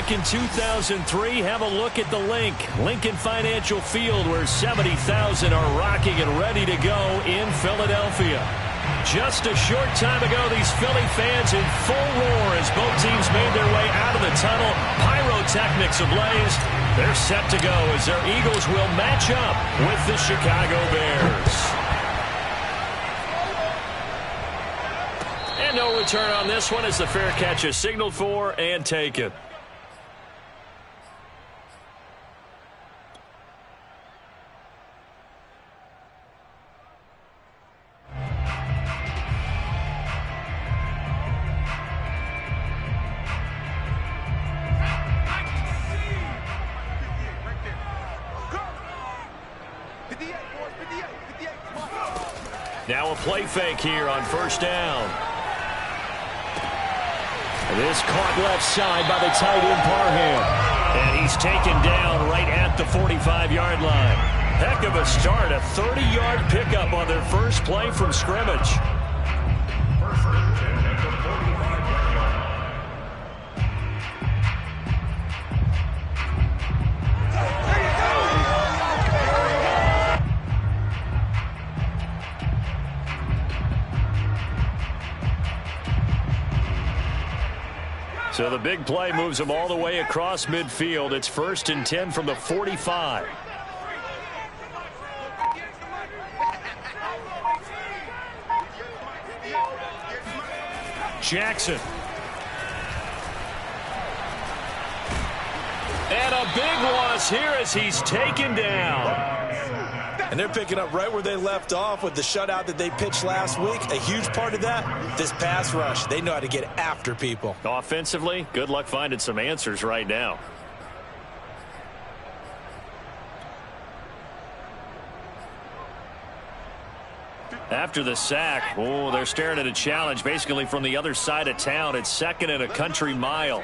back in 2003, have a look at the Lincoln Financial Field, where 70,000 are rocking and ready to go in Philadelphia. Just a short time ago, these Philly fans in full roar as both teams made their way out of the tunnel. Pyrotechnics ablaze. They're set to go as their Eagles will match up with the Chicago Bears. And no return on this one as the fair catch is signaled for and taken. Now a play fake here on first down. This caught left side by the tight end Parham. And he's taken down right at the 45-yard line. Heck of a start, a 30-yard pickup on their first play from scrimmage. So the big play moves them all the way across midfield. It's 1st and 10 from the 45. Jackson. And a big loss here as he's taken down. And they're picking up right where they left off with the shutout that they pitched last week. A huge part of that, this pass rush. They know how to get after people. Offensively, good luck finding some answers right now. After the sack, they're staring at a challenge basically from the other side of town. It's 2nd and a country mile.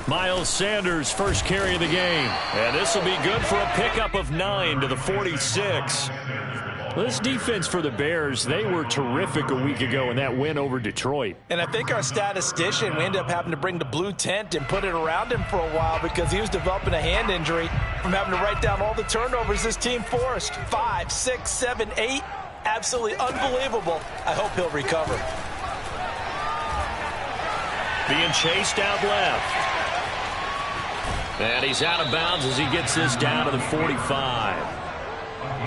Miles Sanders, first carry of the game. And this will be good for a pickup of 9 to the 46. This defense for the Bears, they were terrific a week ago in that win over Detroit. And I think our statistician, we ended up having to bring the blue tent and put it around him for a while because he was developing a hand injury from having to write down all the turnovers this team forced. 5, 6, 7, 8. Absolutely unbelievable. I hope he'll recover. Being chased out left. And he's out of bounds as he gets this down to the 45.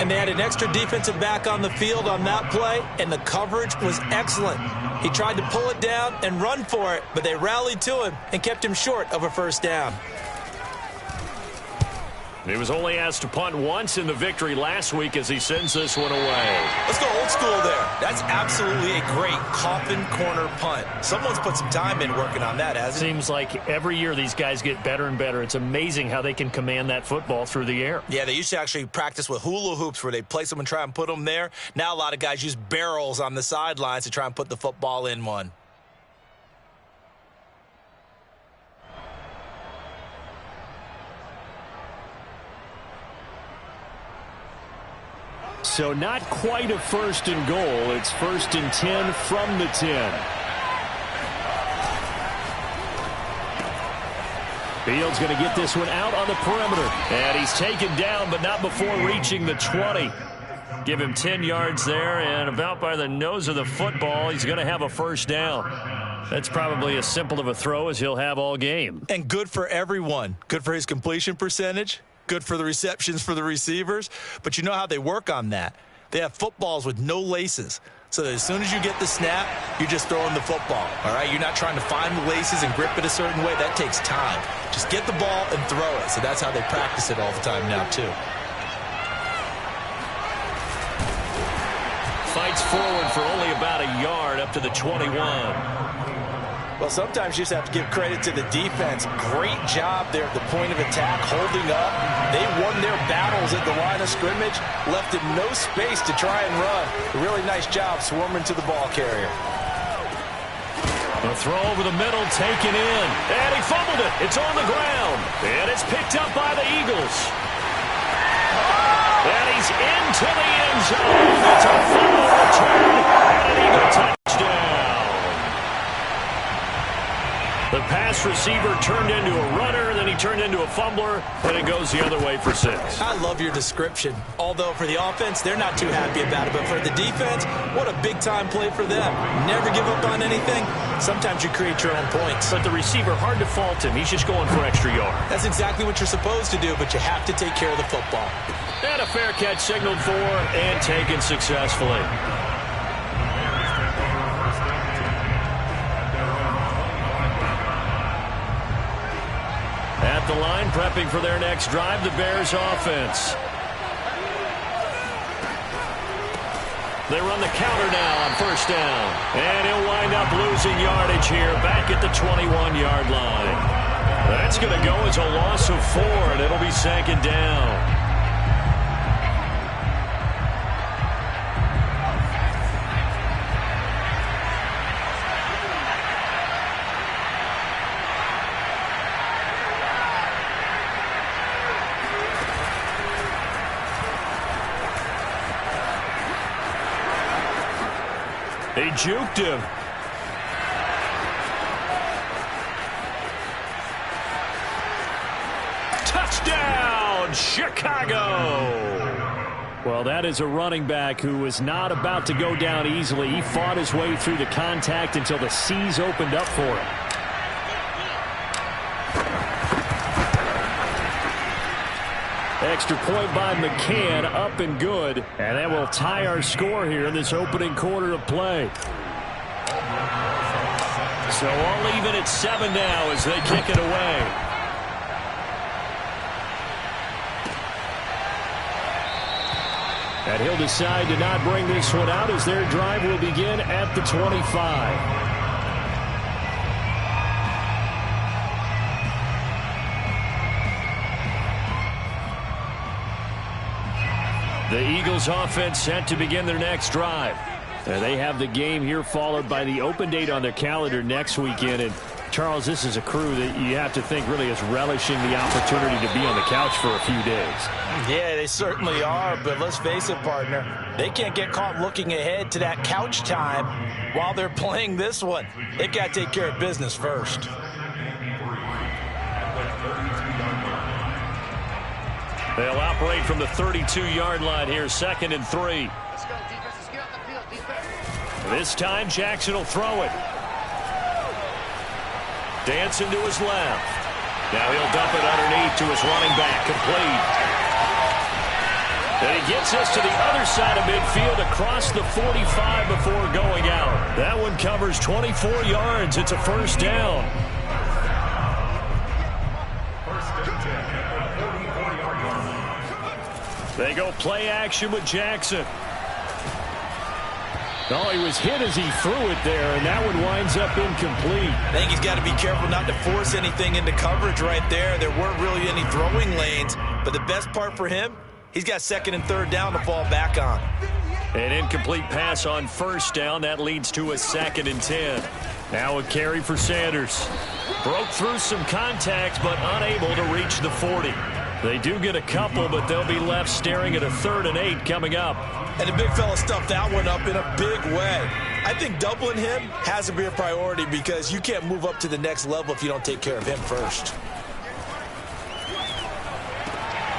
And they had an extra defensive back on the field on that play, and the coverage was excellent. He tried to pull it down and run for it, but they rallied to him and kept him short of a first down. He was only asked to punt once in the victory last week as he sends this one away. Let's go old school there. That's absolutely a great coffin corner punt. Someone's put some time in working on that, hasn't it? Seems like every year these guys get better and better. It's amazing how they can command that football through the air. Yeah, they used to actually practice with hula hoops where they place them and try and put them there. Now a lot of guys use barrels on the sidelines to try and put the football in one. So not quite a 1st and goal. It's 1st and 10 from the 10. Fields going to get this one out on the perimeter. And he's taken down, but not before reaching the 20. Give him 10 yards there, and about by the nose of the football, he's going to have a first down. That's probably as simple of a throw as he'll have all game. And good for everyone. Good for his completion percentage. Good for the receptions for the receivers. But you know how they work on that. They have footballs with no laces. So that as soon as you get the snap, you're just throwing the football. All right? You're not trying to find the laces and grip it a certain way. That takes time. Just get the ball and throw it. So that's how they practice it all the time now, too. Fights forward for only about a yard up to the 21. Well, sometimes you just have to give credit to the defense. Great job there at the point of attack, holding up. They won their battles at the line of scrimmage, left in no space to try and run. A really nice job swarming to the ball carrier. The throw over the middle, taken in. And he fumbled it. It's on the ground. And it's picked up by the Eagles. And he's into the end zone. It's a fumble return and an Eagle touchdown. The pass receiver turned into a runner, then he turned into a fumbler, and it goes the other way for 6. I love your description. Although for the offense, they're not too happy about it. But for the defense, what a big-time play for them. Never give up on anything. Sometimes you create your own points. But the receiver, hard to fault him. He's just going for extra yard. That's exactly what you're supposed to do, but you have to take care of the football. And a fair catch signaled for and taken successfully. At the line, prepping for their next drive, the Bears offense. They run the counter now on first down. And he'll wind up losing yardage here back at the 21-yard line. That's going to go as a loss of 4, and it'll be 2nd down. They juked him. Touchdown, Chicago! Well, that is a running back who was not about to go down easily. He fought his way through the contact until the seas opened up for him. Extra point by McCann, up and good. And that will tie our score here in this opening quarter of play. So all even at 7 now as they kick it away. And he'll decide to not bring this one out as their drive will begin at the 25. The Eagles offense set to begin their next drive. They have the game here followed by the open date on their calendar next weekend. And Charles, this is a crew that you have to think really is relishing the opportunity to be on the couch for a few days. Yeah, they certainly are, but let's face it, partner. They can't get caught looking ahead to that couch time while they're playing this one. They've got to take care of business first. They'll operate from the 32-yard line here, 2nd and 3. This time, Jackson will throw it. Dancing to his left. Now he'll dump it underneath to his running back, complete. And he gets us to the other side of midfield across the 45 before going out. That one covers 24 yards. It's a first down. They go play action with Jackson. Oh, he was hit as he threw it there, and that one winds up incomplete. I think he's got to be careful not to force anything into coverage right there. There weren't really any throwing lanes, but the best part for him, he's got 2nd and 3rd down to fall back on. An incomplete pass on first down. That leads to a 2nd and 10. Now a carry for Sanders. Broke through some contact, but unable to reach the 40. They do get a couple, but they'll be left staring at a 3rd and 8 coming up. And the big fella stuffed that one up in a big way. I think doubling him has to be a priority because you can't move up to the next level if you don't take care of him first.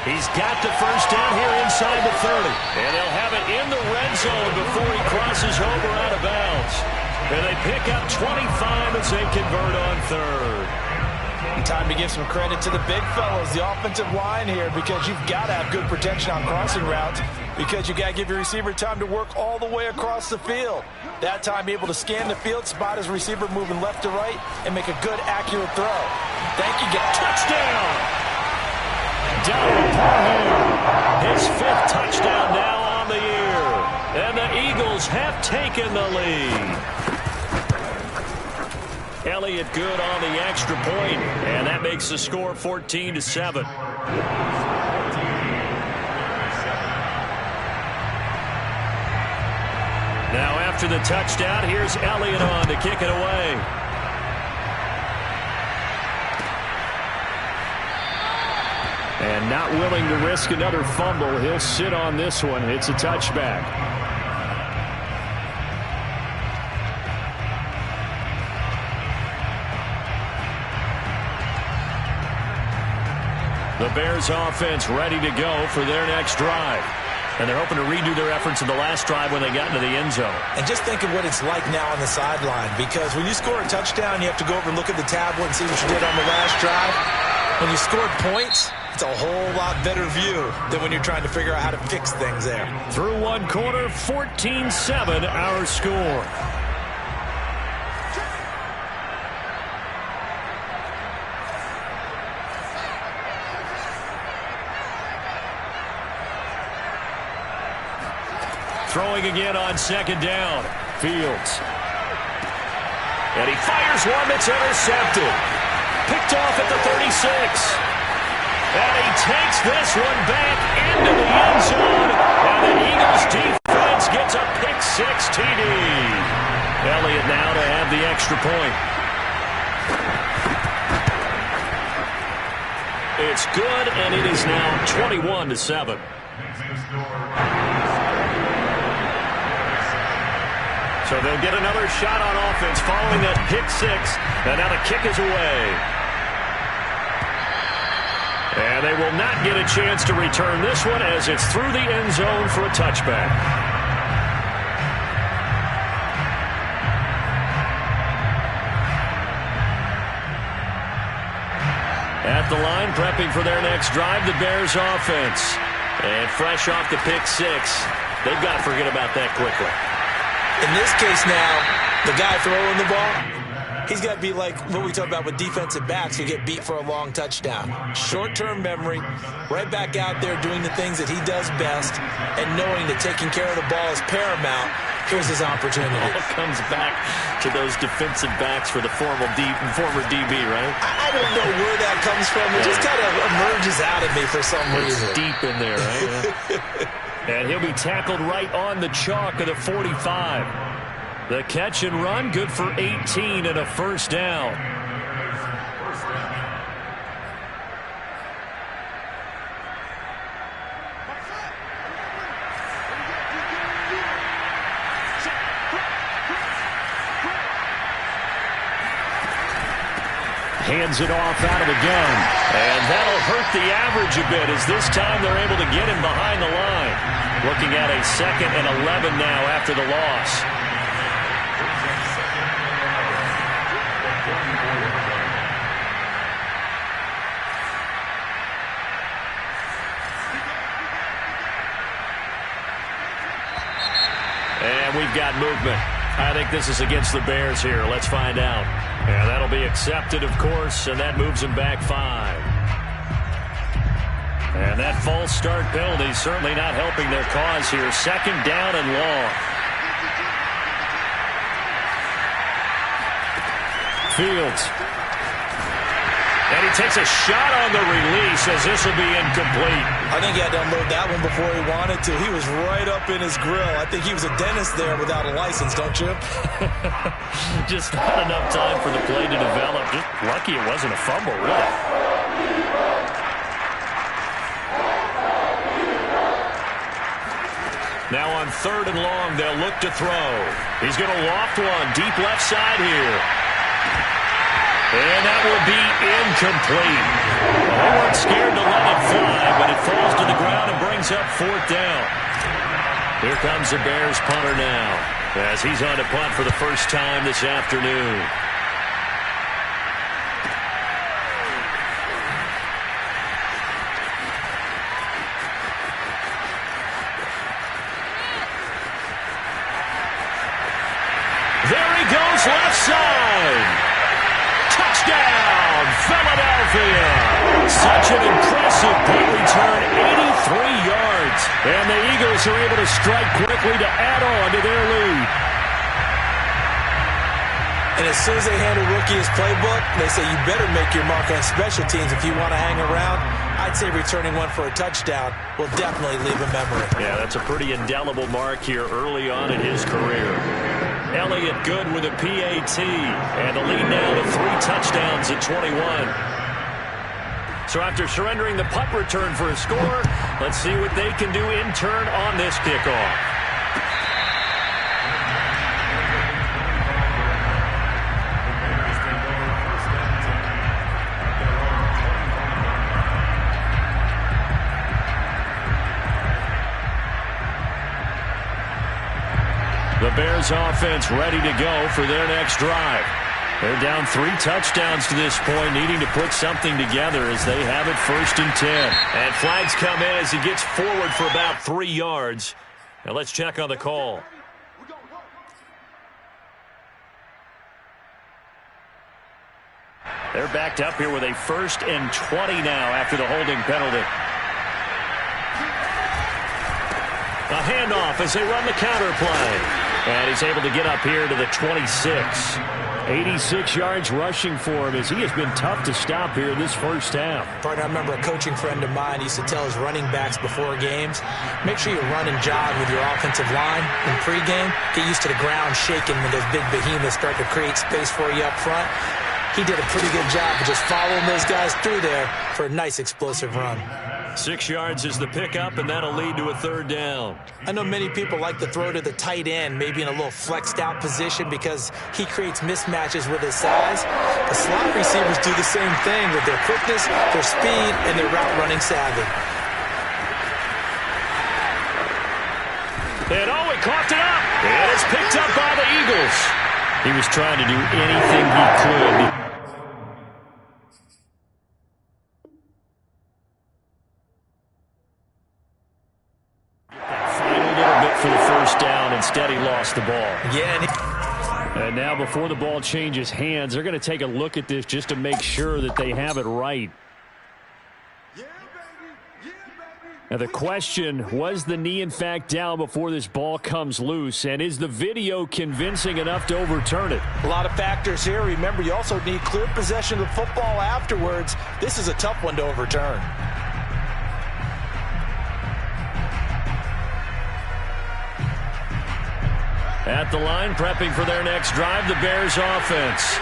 He's got the first down here inside the 30. And they'll have it in the red zone before he crosses over out of bounds. And they pick up 25 as they convert on 3rd. Time to give some credit to the big fellas, the offensive line here, because you've got to have good protection on crossing routes because you got to give your receiver time to work all the way across the field. That time able to scan the field, spot his receiver moving left to right, and make a good, accurate throw. Thank you. Get touchdown! Down Parham. His 5th touchdown now on the year. And the Eagles have taken the lead. Elliott good on the extra point, and that makes the score 14-7. Now after the touchdown, here's Elliott on to kick it away. And not willing to risk another fumble, he'll sit on this one. It's a touchback. The Bears offense ready to go for their next drive. And they're hoping to redo their efforts in the last drive when they got into the end zone. And just think of what it's like now on the sideline, because when you score a touchdown, you have to go over and look at the tablet and see what you did on the last drive. When you scored points, it's a whole lot better view than when you're trying to figure out how to fix things there. Through one quarter, 14-7 our score. Throwing again on second down. Fields. And he fires one that's intercepted. Picked off at the 36. And he takes this one back into the end zone. And the Eagles defense gets a pick six TD. Elliott now to have the extra point. It's good, and it is now 21-7. So they'll get another shot on offense following that pick six. And now the kick is away. And they will not get a chance to return this one as it's through the end zone for a touchback. At the line, prepping for their next drive, the Bears offense. And fresh off the pick six, they've got to forget about that quickly. In this case now, the guy throwing the ball, he's got to be like what we talk about with defensive backs who get beat for a long touchdown. Short-term memory, right back out there doing the things that he does best, and knowing that taking care of the ball is paramount. Here's his opportunity. It all comes back to those defensive backs for the former DB, right? I don't know where that comes from. It just kind of emerges out of me for some reason. It's deep in there, right? And he'll be tackled right on the chalk of the 45. The catch and run, good for 18 and a first down. Hands it off out of the gun. And that'll hurt the average a bit as this time they're able to get him behind the line. Looking at a 2nd and 11 now after the loss. And we've got movement. I think this is against the Bears here. Let's find out. And that'll be accepted, of course, and that moves him back 5. And that false start penalty certainly not helping their cause here. 2nd down and long. Fields. And he takes a shot on the release as this will be incomplete. I think he had to unload that one before he wanted to. He was right up in his grill. I think he was a dentist there without a license, don't you? Just not enough time for the play to develop. Just lucky it wasn't a fumble, really. Now on 3rd and long, they'll look to throw. He's going to loft one deep left side here. And that will be incomplete. They weren't scared to let it fly, but it falls to the ground and brings up 4th down. Here comes the Bears punter now, as he's on to punt for the first time this afternoon. There he goes, left side. Touchdown, Philadelphia. Such an impressive punt return, 83 yards. And the Eagles are able to strike quickly to add on to their lead. And as soon as they hand a rookie his playbook, they say you better make your mark on special teams if you want to hang around. I'd say returning one for a touchdown will definitely leave a memory. Yeah, that's a pretty indelible mark here early on in his career. Elliott good with a PAT, and the lead now to 3 touchdowns at 21. So after surrendering the punt return for a score, let's see what they can do in turn on this kickoff. Bears offense ready to go for their next drive. They're down 3 touchdowns to this point, needing to put something together as they have it 1st and 10. And flags come in as he gets forward for about 3 yards. Now let's check on the call. They're backed up here with a 1st and 20 now after the holding penalty. A handoff as they run the counter play. And he's able to get up here to the 26. 86 yards rushing for him as he has been tough to stop here in this first half. Partner, I remember a coaching friend of mine used to tell his running backs before games, make sure you run and jog with your offensive line in pregame. Get used to the ground shaking when those big behemoths start to create space for you up front. He did a pretty good job of just following those guys through there for a nice explosive run. 6 yards is the pickup, and that'll lead to a 3rd down. I know many people like to throw to the tight end, maybe in a little flexed out position because he creates mismatches with his size. The slot receivers do the same thing with their quickness, their speed, and their route running savvy. And oh, he coughed it up. And it's picked up by the Eagles. He was trying to do anything he could. For the 1st down. Instead, he lost the ball. Yeah. And now before the ball changes hands, they're going to take a look at this just to make sure that they have it right. Now the question, was the knee in fact down before this ball comes loose? And is the video convincing enough to overturn it? A lot of factors here. Remember, you also need clear possession of the football afterwards. This is a tough one to overturn. At the line, prepping for their next drive, the Bears offense.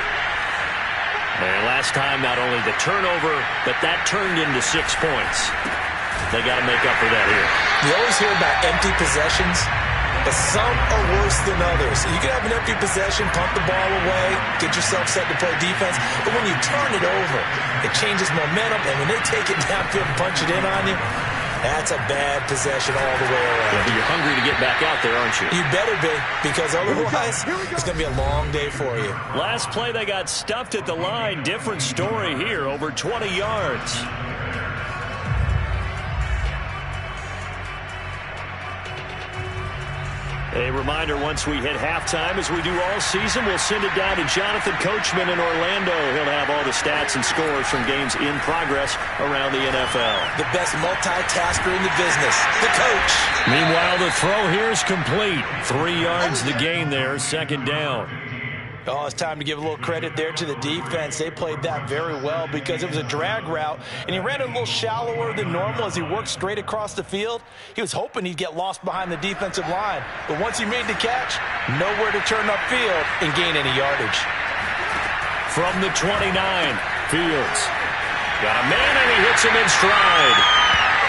And last time, not only the turnover, but that turned into 6 points. They got to make up for that here. You always hear about empty possessions, but some are worse than others. You can have an empty possession, pump the ball away, get yourself set to play defense, but when you turn it over, it changes momentum, and when they take it downfield and punch it in on you, that's a bad possession all the way around. Yeah, but you're hungry to get back out there, aren't you? You better be, because otherwise it's going to be a long day for you. Last play, they got stuffed at the line. Different story here, over 20 yards. A reminder, once we hit halftime, as we do all season, we'll send it down to Jonathan Coachman in Orlando. He'll have all the stats and scores from games in progress around the NFL. The best multitasker in the business, the coach. Meanwhile, the throw here is complete. 3 yards the gain there, 2nd down. Oh, it's time to give a little credit there to the defense. They played that very well because it was a drag route, and he ran it a little shallower than normal as he worked straight across the field. He was hoping he'd get lost behind the defensive line, but once he made the catch, nowhere to turn upfield and gain any yardage. From the 29, Fields got a man, and he hits him in stride.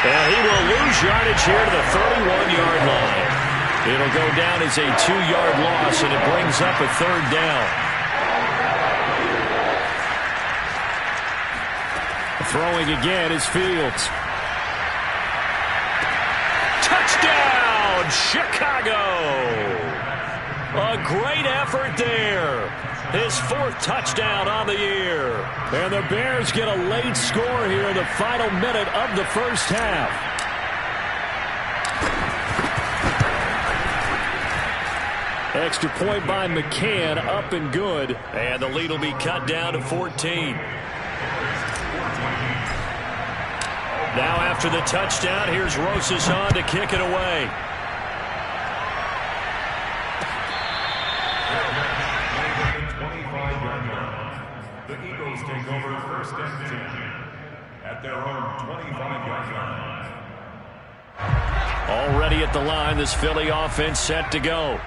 And he will lose yardage here to the 31-yard line. It'll go down as a 2-yard loss, and it brings up a 3rd down. Throwing again is Fields. Touchdown, Chicago! A great effort there. His 4th touchdown on the year. And the Bears get a late score here in the final minute of the first half. Extra point by McCann, up and good. And the lead will be cut down to 14. Now after the touchdown, here's Rosas on to kick it away. The Eagles take over 1st and 10 at their own 25-yard line. Already at the line, this Philly offense set to go.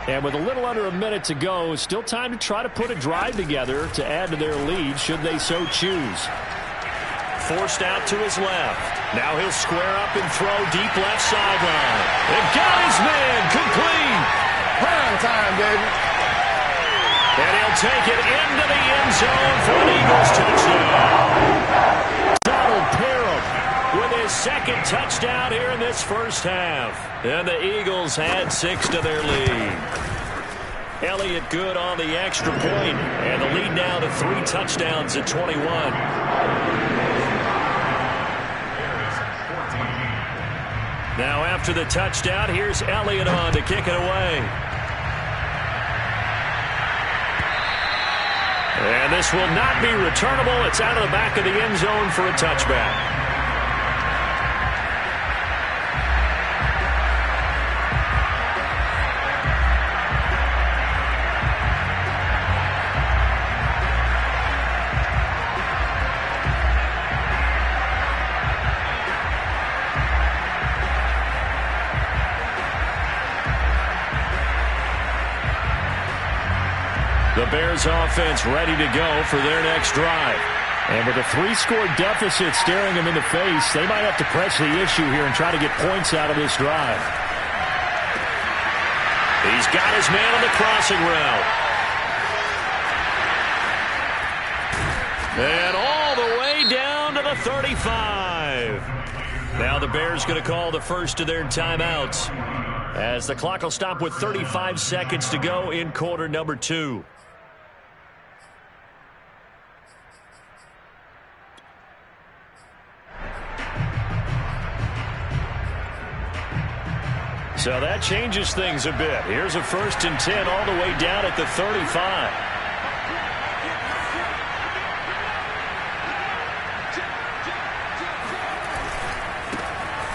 And with a little under a minute to go, still time to try to put a drive together to add to their lead should they so choose. Forced out to his left. Now he'll square up and throw deep left sideline. And got his man complete. Prime time, baby. And he'll take it into the end zone for an Eagles touchdown. Donald Parham with his 2nd touchdown here in this first half. And the Eagles add 6 to their lead. Elliott good on the extra point, and the lead now to 3 touchdowns at 21. Now after the touchdown, here's Elliott on to kick it away. And this will not be returnable. It's out of the back of the end zone for a touchback. The Bears offense ready to go for their next drive. And with a 3-score deficit staring them in the face, they might have to press the issue here and try to get points out of this drive. He's got his man on the crossing route. And all the way down to the 35. Now the Bears going to call the first of their timeouts, as the clock will stop with 35 seconds to go in quarter number 2. So that changes things a bit. Here's a 1st and 10 all the way down at the 35.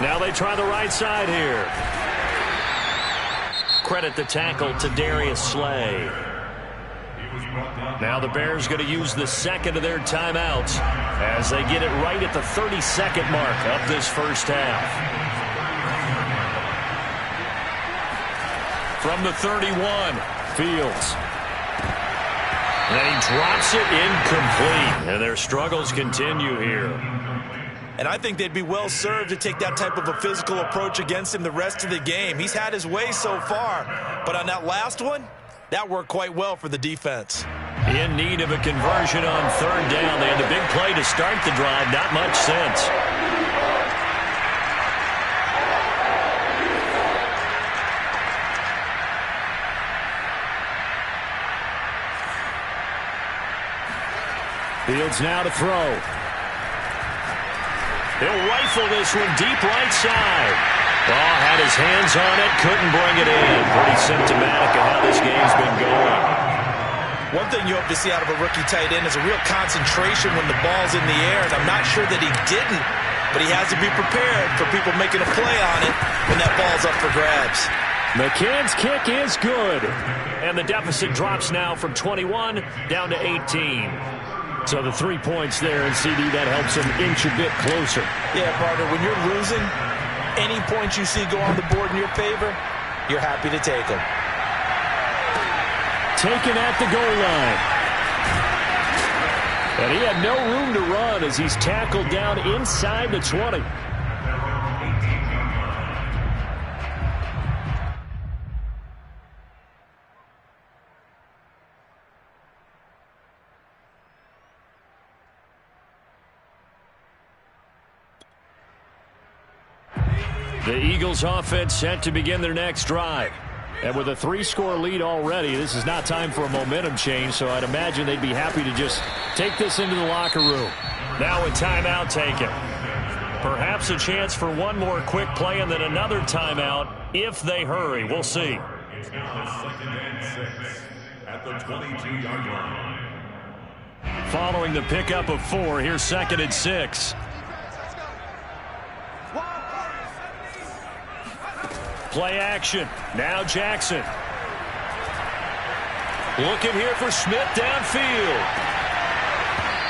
Now they try the right side here. Credit the tackle to Darius Slay. Now the Bears going to use the second of their timeouts as they get it right at the 32nd mark of this first half. From the 31, Fields. And he drops it incomplete. And their struggles continue here. And I think they'd be well served to take that type of a physical approach against him the rest of the game. He's had his way so far, but on that last one, that worked quite well for the defense. In need of a conversion on 3rd down. They had the big play to start the drive. Not much sense. Fields now to throw. He'll rifle this one deep right side. Ball had his hands on it, couldn't bring it in. Pretty symptomatic of how this game's been going. One thing you hope to see out of a rookie tight end is a real concentration when the ball's in the air, and I'm not sure that he didn't, but he has to be prepared for people making a play on it when that ball's up for grabs. McCann's kick is good, and the deficit drops now from 21 down to 18. So the 3 points there, and CD, that helps them inch a bit closer. Yeah, partner, when you're losing, any points you see go on the board in your favor, you're happy to take them. Taken at the goal line. And he had no room to run as he's tackled down inside the 20. The Eagles offense set to begin their next drive. And with a 3-score lead already, this is not time for a momentum change, so I'd imagine they'd be happy to just take this into the locker room. Now a timeout taken. Perhaps a chance for one more quick play and then another timeout if they hurry. We'll see. It's now 2nd and 6 at the 22-yard line. Following the pickup of 4, here's 2nd and 6. Play action. Now Jackson. Looking here for Smith downfield.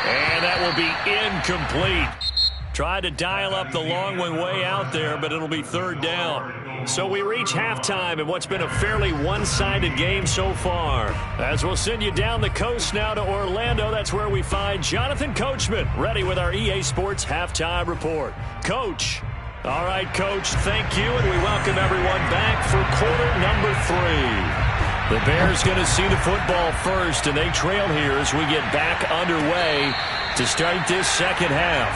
And that will be incomplete. Tried to dial up the long one way out there, but it'll be 3rd down. So we reach halftime in what's been a fairly one-sided game so far. As we'll send you down the coast now to Orlando, that's where we find Jonathan Coachman, ready with our EA Sports Halftime Report. Coach. All right, Coach, thank you, and we welcome everyone back for quarter number 3. The Bears going to see the football first, and they trail here as we get back underway to start this second half.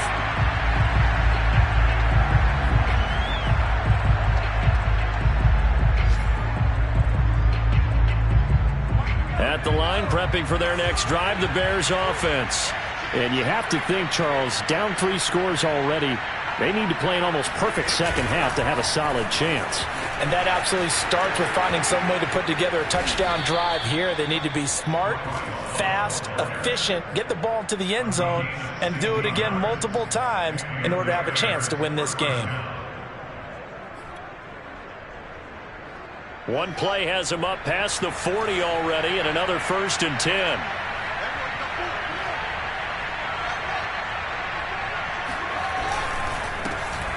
at the line, prepping for their next drive, the Bears offense. And you have to think, Charles, down 3 scores already. They need to play an almost perfect second half to have a solid chance. And that absolutely starts with finding some way to put together a touchdown drive here. They need to be smart, fast, efficient, get the ball into the end zone, and do it again multiple times in order to have a chance to win this game. One play has him up past the 40 already, and another 1st and 10.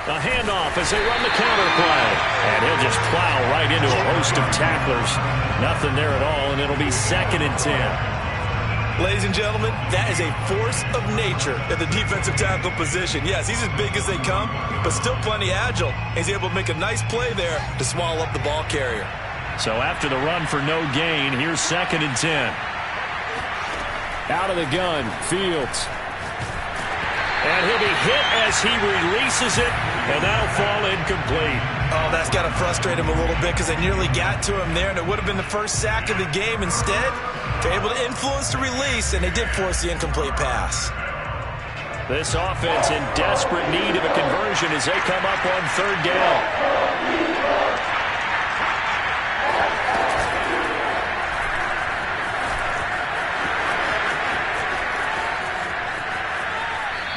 A handoff as they run the counter play. And he'll just plow right into a host of tacklers. Nothing there at all, and it'll be 2nd and 10. Ladies and gentlemen, that is a force of nature at the defensive tackle position. Yes, he's as big as they come, but still plenty agile. He's able to make a nice play there to swallow up the ball carrier. So after the run for no gain, here's 2nd and 10. Out of the gun, Fields. And he'll be hit as he releases it, and that'll fall incomplete. Oh, that's got to frustrate him a little bit because they nearly got to him there, and it would have been the first sack of the game. Instead, they're able to influence the release, and they did force the incomplete pass. This offense in desperate need of a conversion as they come up on 3rd down.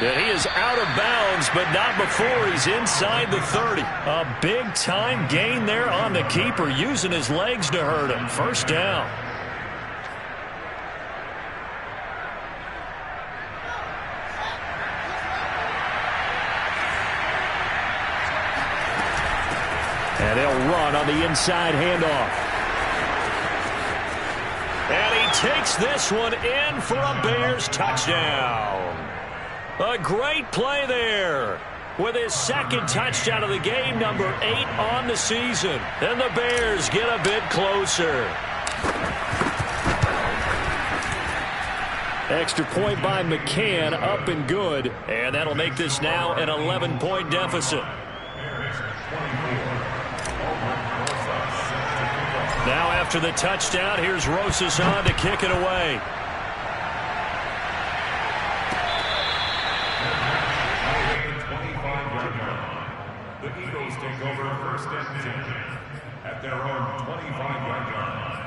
And he is out of bounds, but not before he's inside the 30. A big-time gain there on the keeper, using his legs to hurt him. 1st down. And he'll run on the inside handoff. And he takes this one in for a Bears touchdown. A great play there with his 2nd touchdown of the game, number 8 on the season. And the Bears get a bit closer. Extra point by McCann, up and good. And that'll make this now an 11-point deficit. Now after the touchdown, here's Rosas on to kick it away. The Eagles take over 1st and 10 at their own 25-yard line.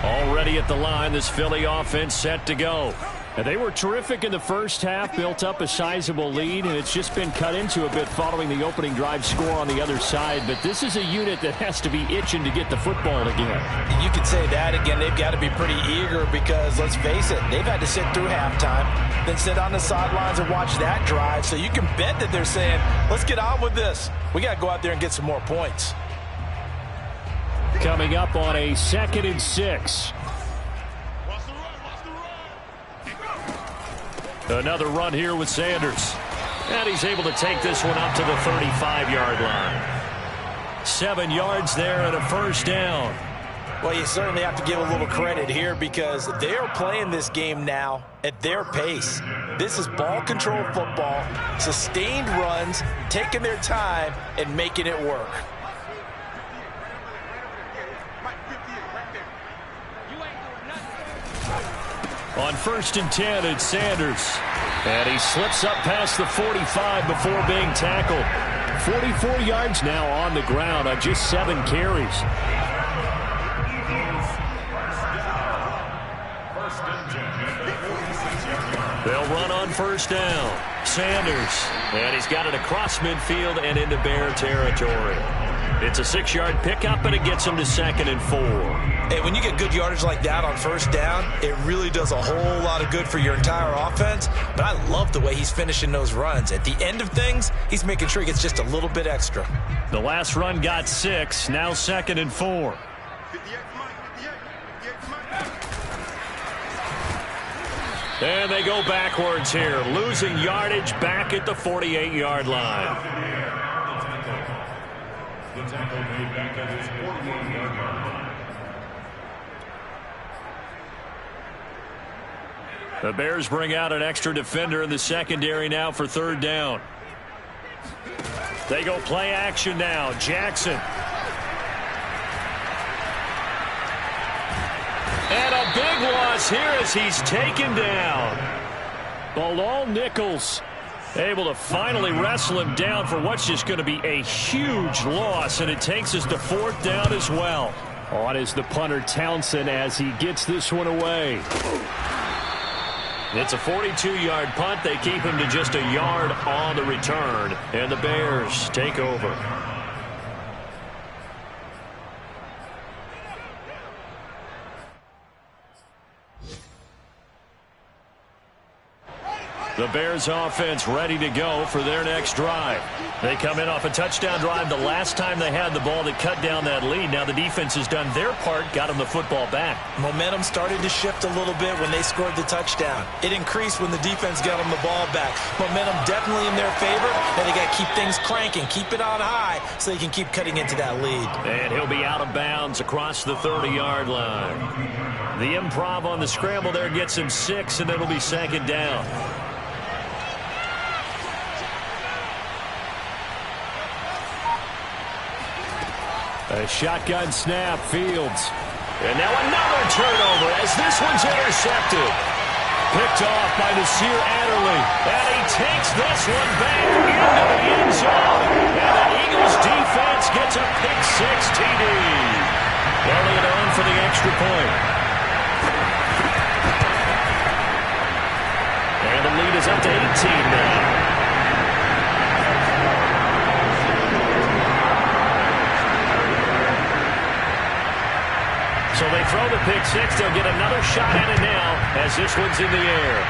Already at the line, this Philly offense set to go. And they were terrific in the first half, built up a sizable lead, and it's just been cut into a bit following the opening drive score on the other side. But this is a unit that has to be itching to get the football again. You could say that again. They've got to be pretty eager because, let's face it, they've had to sit through halftime, then sit on the sidelines and watch that drive. So you can bet that they're saying, let's get on with this. We got to go out there and get some more points. Coming up on a 2nd and 6. Another run here with Sanders. And he's able to take this one up to the 35-yard line. 7 yards there and a 1st down. Well, you certainly have to give a little credit here because they are playing this game now at their pace. This is ball control football, sustained runs, taking their time and making it work. On 1st and 10, it's Sanders. And he slips up past the 45 before being tackled. 44 yards now on the ground on just 7 carries. They'll run on 1st down. Sanders. And he's got it across midfield and into Bear territory. It's a 6-yard pickup, and it gets him to 2nd and 4. Hey, when you get good yardage like that on 1st down, it really does a whole lot of good for your entire offense. But I love the way he's finishing those runs. At the end of things, he's making sure he gets just a little bit extra. The last run got 6, now 2nd and 4. And they go backwards here, losing yardage back at the 48-yard line. The tackle made back at his 48-yard line. The Bears bring out an extra defender in the secondary now for 3rd down. They go play action now. Jackson. is here as he's taken down. Bilal Nichols Able to finally wrestle him down for what's just going to be a huge loss, and it takes us to 4th down as well. On is the punter Townsend as he gets this one away. It's a 42-yard punt. They keep him to just a yard on the return, and the Bears take over. The Bears offense ready to go for their next drive. They come in off a touchdown drive the last time they had the ball that cut down that lead. Now the defense has done their part, got them the football back. Momentum started to shift a little bit when they scored the touchdown. It increased when the defense got them the ball back. Momentum definitely in their favor, and they got to keep things cranking, keep it on high so they can keep cutting into that lead. And he'll be out of bounds across the 30-yard line. The improv on the scramble there gets him 6, and it'll be 2nd down. A shotgun snap, Fields. And now another turnover as this one's intercepted. Picked off by Nasir Adderley. And he takes this one back into the end zone. And the Eagles defense gets a pick-6 TD. Elliott on for the extra point. And the lead is up to 18 now. So they throw the pick-6. They'll get another shot at it now as this one's in the air.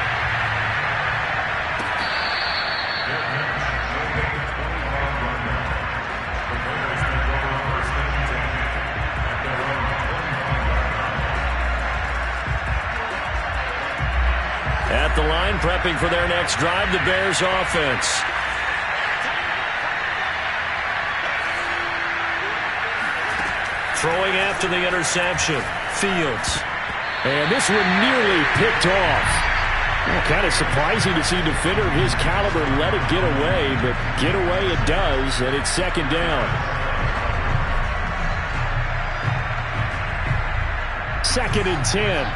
At the line, prepping for their next drive, the Bears offense. Throwing after the interception, Fields. And this one nearly picked off. Well, kind of surprising to see a defender of his caliber let it get away, but get away it does, and it's 2nd down. 2nd and 10.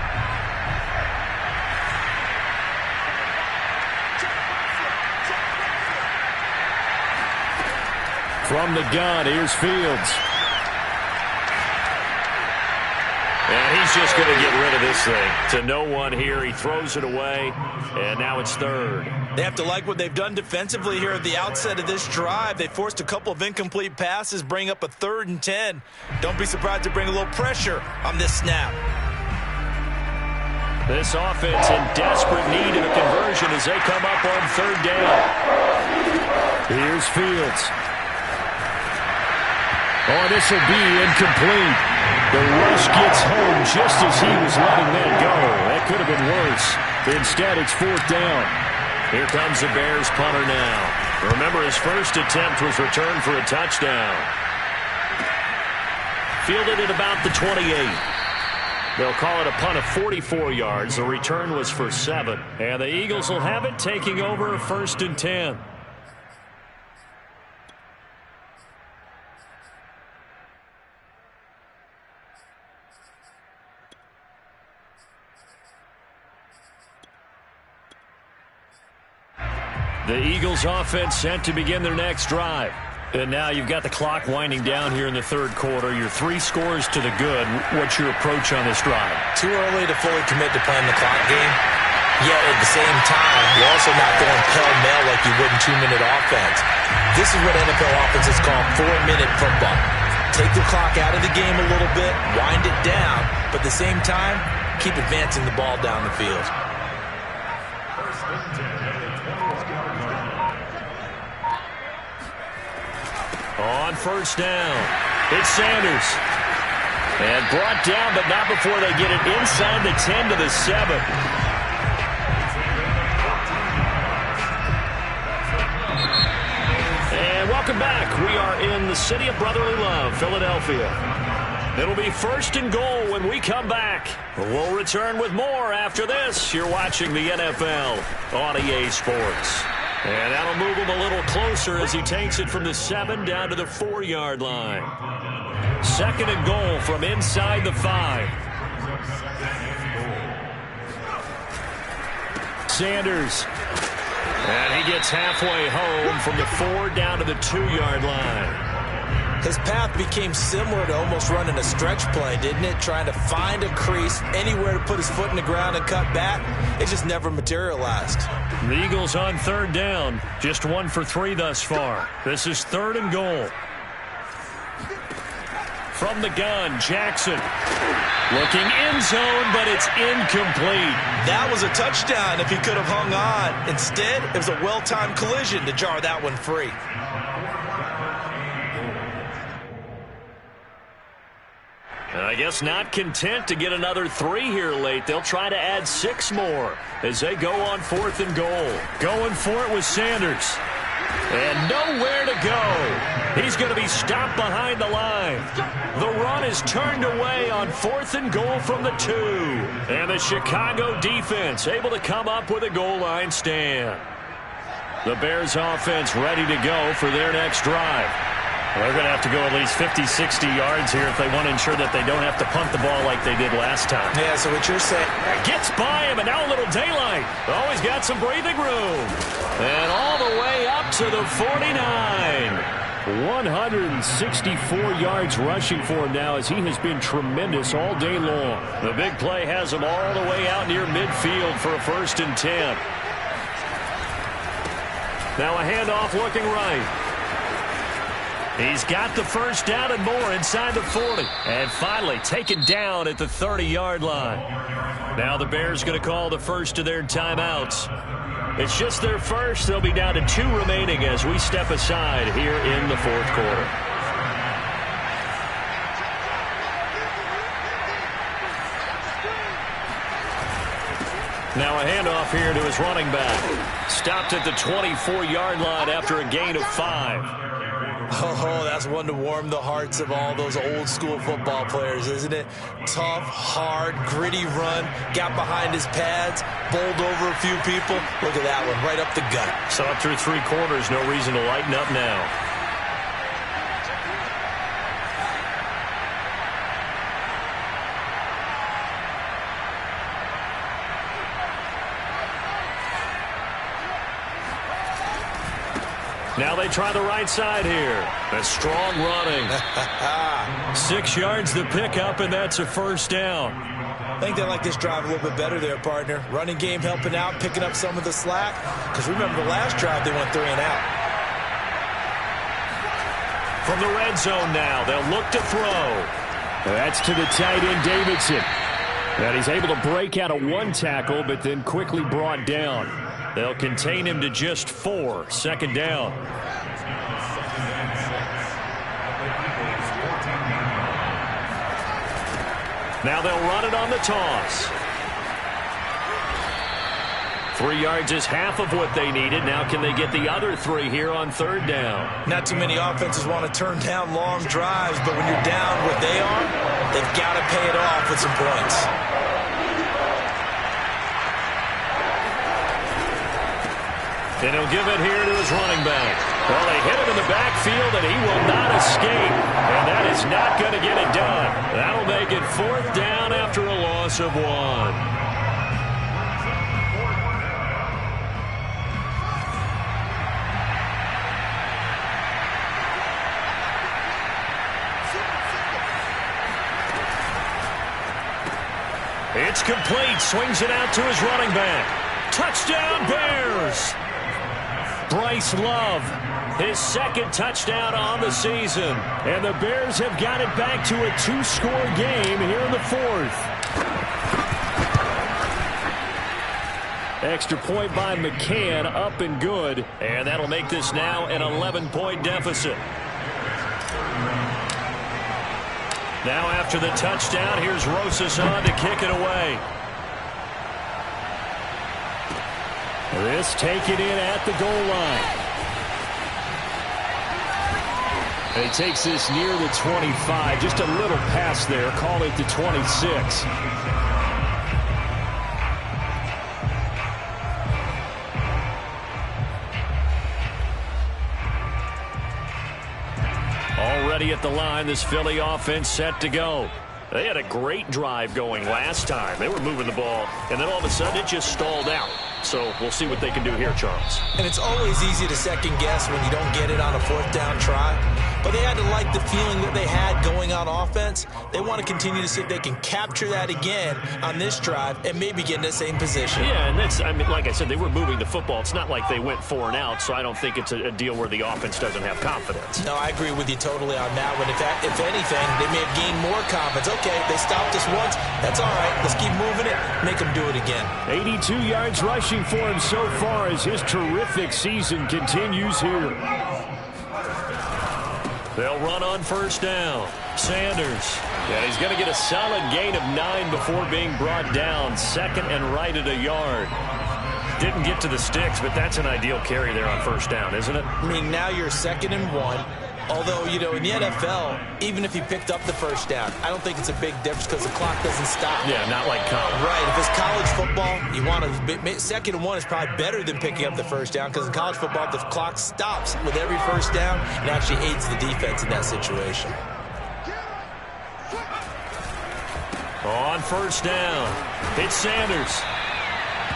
From the gun, here's Fields. And he's just going to get rid of this thing. To no one here. He throws it away, and now it's 3rd. They have to like what they've done defensively here at the outset of this drive. They forced a couple of incomplete passes, bring up a 3rd and 10. Don't be surprised to bring a little pressure on this snap. This offense in desperate need of a conversion as they come up on 3rd down. Here's Fields. Oh, this will be incomplete. The rush gets home just as he was letting that go. That could have been worse. Instead, it's 4th down. Here comes the Bears punter now. Remember, his first attempt was returned for a touchdown. Fielded at about the 28. They'll call it a punt of 44 yards. The return was for 7. And the Eagles will have it, taking over 1st and 10. The Eagles offense set to begin their next drive. And now you've got the clock winding down here in the 3rd quarter. Your 3 scores to the good. What's your approach on this drive? Too early to fully commit to playing the clock game. Yet at the same time, you're also not going pell-mell like you would in 2-minute offense. This is what NFL offenses call 4-minute football. Take the clock out of the game a little bit, wind it down, but at the same time, keep advancing the ball down the field. On 1st down, it's Sanders. And brought down, but not before they get it inside the 10 to the 7. And welcome back. We are in the city of brotherly love, Philadelphia. It'll be 1st and goal when we come back. We'll return with more after this. You're watching the NFL on EA Sports. And that'll move him a little closer as he takes it from the 7 down to the 4-yard line. 2nd and goal from inside the 5. Sanders. And he gets halfway home from the 4 down to the 2-yard line. His path became similar to almost running a stretch play, didn't it? Trying to find a crease, anywhere to put his foot in the ground and cut back. It just never materialized. The Eagles on 3rd down. Just 1 for 3 thus far. This is 3rd and goal. From the gun, Jackson. Looking end zone, but it's incomplete. That was a touchdown if he could have hung on. Instead, it was a well-timed collision to jar that one free. I guess not content to get another 3 here late. They'll try to add 6 more as they go on 4th and goal. Going for it with Sanders. And nowhere to go. He's going to be stopped behind the line. The run is turned away on 4th and goal from the 2. And the Chicago defense able to come up with a goal line stand. The Bears offense ready to go for their next drive. They're going to have to go at least 50, 60 yards here if they want to ensure that they don't have to punt the ball like they did last time. Yeah, so what you're saying. Gets by him, and now a little daylight. Oh, he's got some breathing room. And all the way up to the 49. 164 yards rushing for him now as he has been tremendous all day long. The big play has him all the way out near midfield for a 1st and 10. Now a handoff looking right. He's got the 1st down and more inside the 40. And finally taken down at the 30-yard line. Now the Bears going to call the first of their timeouts. It's just their first. They'll be down to 2 remaining as we step aside here in the 4th quarter. Now a handoff here to his running back. Stopped at the 24-yard line after a gain of 5. Oh, that's one to warm the hearts of all those old-school football players, isn't it? Tough, hard, gritty run. Got behind his pads, bowled over a few people. Look at that one, right up the gut. So up through 3 quarters, no reason to lighten up now. Now they try the right side here. A strong running. 6 yards the pickup, and that's a 1st down. I think they like this drive a little bit better there, partner. Running game helping out, picking up some of the slack. Because remember the last drive, they went 3 and out. From the red zone now, they'll look to throw. That's to the tight end, Davidson. And he's able to break out of 1 tackle, but then quickly brought down. They'll contain him to just 4. 2nd down. Now they'll run it on the toss. 3 yards is half of what they needed. Now can they get the other 3 here on 3rd down? Not too many offenses want to turn down long drives, but when you're down what they are, they've got to pay it off with some points. And he'll give it here to his running back. Well, they hit him in the backfield, and he will not escape. And that is not going to get it done. That'll make it 4th down after a loss of 1. It's complete. Swings it out to his running back. Touchdown, Bears! Bryce Love, his 2nd touchdown on the season. And the Bears have got it back to a 2-score game here in the 4th. Extra point by McCann, up and good. And that'll make this now an 11-point deficit. Now after the touchdown, here's Rosas on to kick it away. This taken in at the goal line. And he takes this near the 25. Just a little pass there. Call it the 26. Already at the line, this Philly offense set to go. They had a great drive going last time. They were moving the ball, and then all of a sudden it just stalled out. So we'll see what they can do here, Charles. And it's always easy to second guess when you don't get it on a fourth down try. But they had to like the feeling that they had going on offense. They want to continue to see if they can capture that again on this drive and maybe get in the same position. Yeah, and that's, I mean, like I said, they were moving the football. It's not like they went 4 and out, so I don't think it's a deal where the offense doesn't have confidence. No, I agree with you totally on that one. If anything, they may have gained more confidence. Okay, they stopped us once. That's all right. Let's keep moving it. Make them do it again. 82 yards rushing for him so far as his terrific season continues here. They'll run on first down. Sanders. And he's going to get a solid gain of 9 before being brought down. Second and right at a yard. Didn't get to the sticks, but that's an ideal carry there on first down, isn't it? I mean, now you're 2nd and 1. Although, you know, in the NFL, even if he picked up the first down, I don't think it's a big difference because the clock doesn't stop. Yeah, not like college. Right. If it's college football, you want to 2nd and 1 is probably better than picking up the first down because in college football, the clock stops with every first down and actually aids the defense in that situation. On first down, it's Sanders.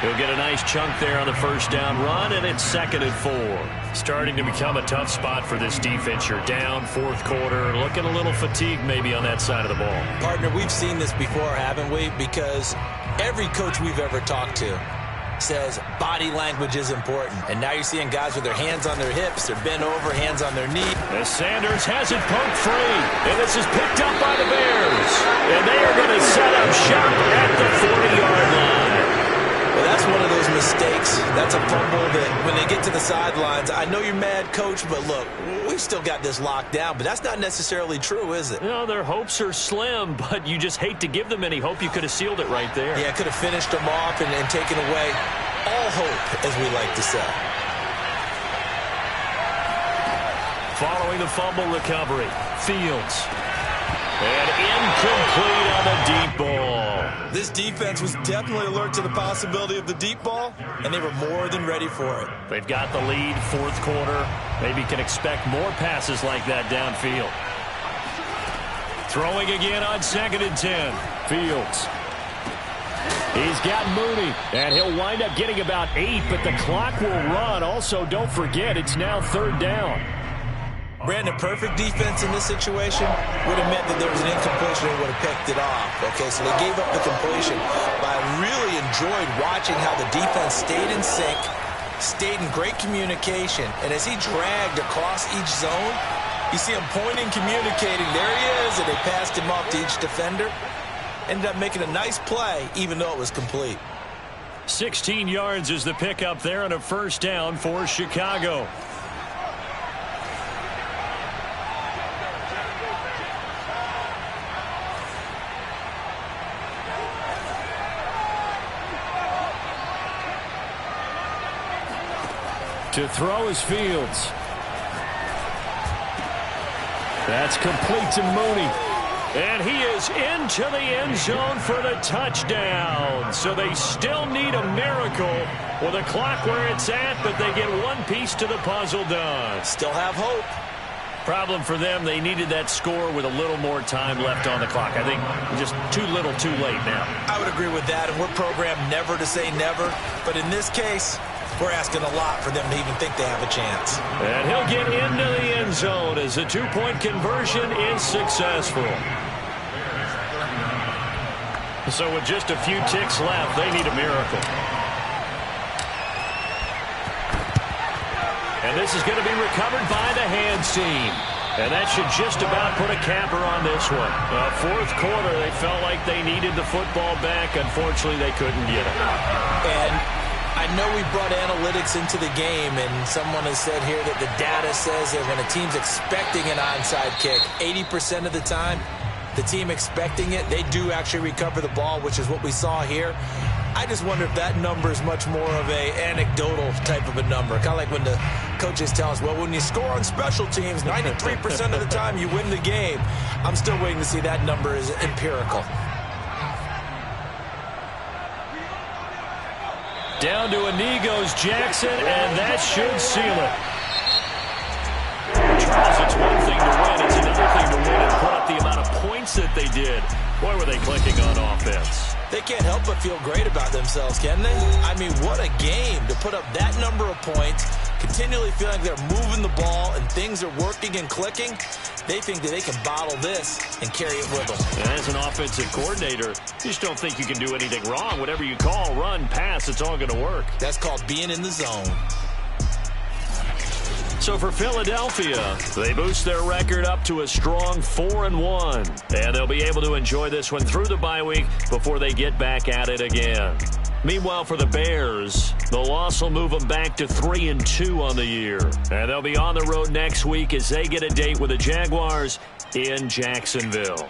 He'll get a nice chunk there on the first down run, and it's 2nd and 4. Starting to become a tough spot for this defense. You're down 4th quarter, looking a little fatigued maybe on that side of the ball. Partner, we've seen this before, haven't we? Because every coach we've ever talked to says body language is important. And now you're seeing guys with their hands on their hips, they're bent over, hands on their knee. As Sanders has it poked free, and this is picked up by the Bears. And they are going to set up shop at the 40-yard line. Well, that's one of those mistakes. That's a fumble that when they get to the sidelines, I know you're mad, coach, but look, we've still got this locked down. But that's not necessarily true, is it? No, their hopes are slim, but you just hate to give them any hope. You could have sealed it right there. Yeah, could have finished them off and taken away all hope, as we like to say. Following the fumble recovery, Fields. And incomplete on the deep ball. This defense was definitely alert to the possibility of the deep ball, and they were more than ready for it. They've got the lead, 4th quarter. Maybe can expect more passes like that downfield. Throwing again on 2nd and 10. Fields. He's got Mooney, and he'll wind up getting about 8, but the clock will run. Also, don't forget, it's now 3rd down. Brandon, perfect defense in this situation would have meant that there was an incompletion and would have picked it off. Okay, so they gave up the completion. But I really enjoyed watching how the defense stayed in sync, stayed in great communication, and as he dragged across each zone, you see him pointing, communicating. There he is, and they passed him off to each defender. Ended up making a nice play, even though it was complete. 16 yards is the pickup there on a first down for Chicago. To throw is Fields. That's complete to Mooney. And he is into the end zone for the touchdown. So they still need a miracle with the clock where it's at, but they get one piece to the puzzle done. Still have hope. Problem for them, they needed that score with a little more time left on the clock. I think just too little too late now. I would agree with that, and we're programmed never to say never. But in this case, we're asking a lot for them to even think they have a chance. And he'll get into the end zone as a 2-point conversion is successful. So with just a few ticks left, they need a miracle. And this is going to be recovered by the hands team. And that should just about put a capper on this one. 4th quarter, they felt like they needed the football back. Unfortunately, they couldn't get it. And I know we brought analytics into the game, and someone has said here that the data says that when a team's expecting an onside kick, 80% of the time, the team expecting it, they do actually recover the ball, which is what we saw here. I just wonder if that number is much more of a anecdotal type of a number. Kind of like when the coaches tell us, well, when you score on special teams, 93% of the time you win the game. I'm still waiting to see that number is empirical. Down to a knee goes Jackson, and that should seal it. Charles, it's one thing to win. It's another thing to win and put up the amount of points that they did. Boy, were they clicking on offense. They can't help but feel great about themselves, can they? I mean, what a game to put up that number of points, continually feeling like they're moving the ball and things are working and clicking. They think that they can bottle this and carry it with them. And as an offensive coordinator, you just don't think you can do anything wrong. Whatever you call, run, pass, it's all going to work. That's called being in the zone. So for Philadelphia, they boost their record up to a strong 4-1. And they'll be able to enjoy this one through the bye week before they get back at it again. Meanwhile, for the Bears, the loss will move them back to 3-2 on the year. And they'll be on the road next week as they get a date with the Jaguars in Jacksonville.